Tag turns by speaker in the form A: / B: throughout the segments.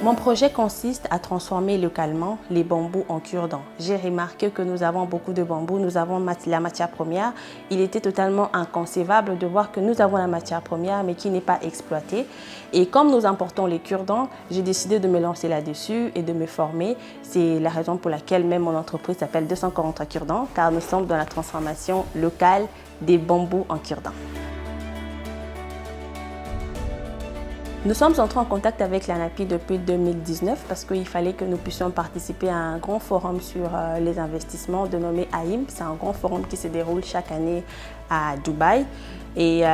A: Mon projet consiste à transformer localement les bambous en cure-dents. J'ai remarqué que nous avons beaucoup de bambous, nous avons la matière première. Il était totalement inconcevable de voir que nous avons la matière première mais qui n'est pas exploitée. Et comme nous importons les cure-dents, j'ai décidé de me lancer là-dessus et de me former. C'est la raison pour laquelle même mon entreprise s'appelle 243 cure-dents, car nous sommes dans la transformation locale des bambous en cure-dents. Nous sommes entrés en contact avec l'ANAPI depuis 2019 parce qu'il fallait que nous puissions participer à un grand forum sur les investissements dénommé AIM. C'est un grand forum qui se déroule chaque année à Dubaï. Et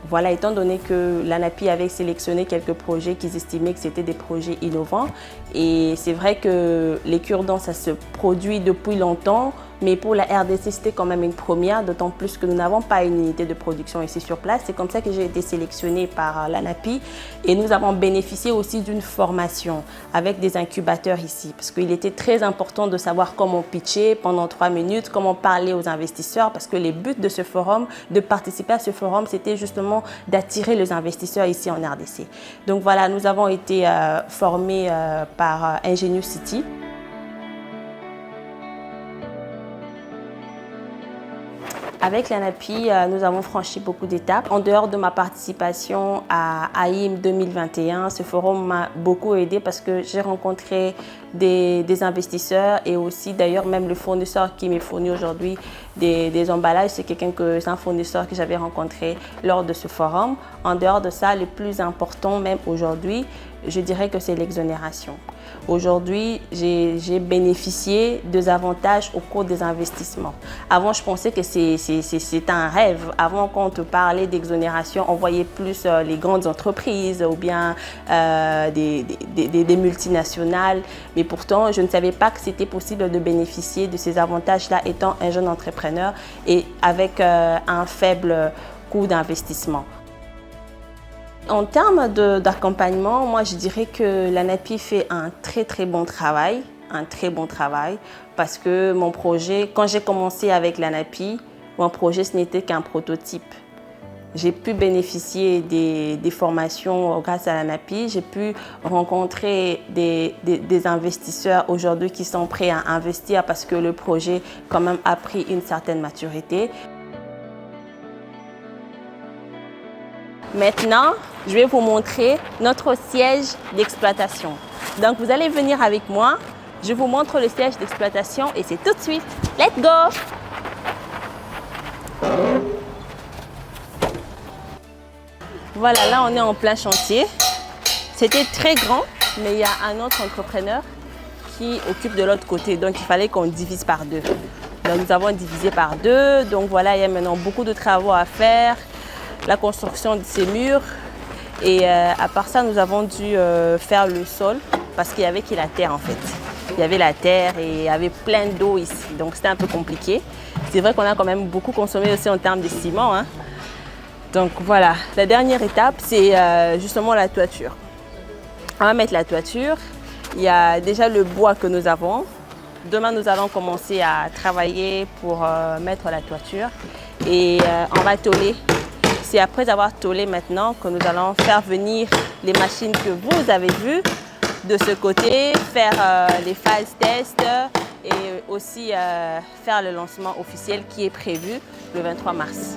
A: voilà, étant donné que l'ANAPI avait sélectionné quelques projets qu'ils estimaient que c'était des projets innovants. Et c'est vrai que les cure-dents, ça se produit depuis longtemps. Mais pour la RDC, c'était quand même une première, d'autant plus que nous n'avons pas une unité de production ici sur place. C'est comme ça que j'ai été sélectionnée par l'ANAPI et nous avons bénéficié aussi d'une formation avec des incubateurs ici parce qu'il était très important de savoir comment pitcher pendant 3 minutes, comment parler aux investisseurs parce que les buts de ce forum, de participer à ce forum, c'était justement d'attirer les investisseurs ici en RDC. Donc voilà, nous avons été formés par Ingenious City. Avec l'ANAPI, nous avons franchi beaucoup d'étapes. En dehors de ma participation à AIM 2021, ce forum m'a beaucoup aidé parce que j'ai rencontré des investisseurs et aussi d'ailleurs même le fournisseur qui m'est fourni aujourd'hui des emballages, c'est un fournisseur que j'avais rencontré lors de ce forum. En dehors de ça, le plus important même aujourd'hui, je dirais que c'est l'exonération. Aujourd'hui, j'ai bénéficié des avantages au cours des investissements. Avant, je pensais que c'est un rêve. Avant, quand on te parlait d'exonération, on voyait plus les grandes entreprises ou bien des multinationales. Mais pourtant, je ne savais pas que c'était possible de bénéficier de ces avantages-là étant un jeune entrepreneur et avec un faible coût d'investissement. En termes d'accompagnement, moi je dirais que l'ANAPI fait un très bon travail, parce que mon projet, quand j'ai commencé avec l'ANAPI, mon projet ce n'était qu'un prototype. J'ai pu bénéficier des formations grâce à l'ANAPI, j'ai pu rencontrer des investisseurs aujourd'hui qui sont prêts à investir parce que le projet quand même a pris une certaine maturité. Maintenant, je vais vous montrer notre siège d'exploitation. Donc, vous allez venir avec moi. Je vous montre le siège d'exploitation et c'est tout de suite. Let's go! Voilà, là, on est en plein chantier. C'était très grand, mais il y a un autre entrepreneur qui occupe de l'autre côté. Donc, il fallait qu'on divise par deux. Donc, nous avons divisé par deux. Donc, voilà, il y a maintenant beaucoup de travaux à faire. La construction de ces murs et à part ça nous avons dû faire le sol parce qu'il y avait la terre en fait. Il y avait la terre et il y avait plein d'eau ici donc c'était un peu compliqué. C'est vrai qu'on a quand même beaucoup consommé aussi en termes de ciment. Hein. Donc voilà, la dernière étape c'est justement la toiture. On va mettre la toiture, il y a déjà le bois que nous avons. Demain nous allons commencer à travailler pour mettre la toiture et on va tôler. C'est après avoir tôlé maintenant que nous allons faire venir les machines que vous avez vues de ce côté, faire les phases test et aussi faire le lancement officiel qui est prévu le 23 mars.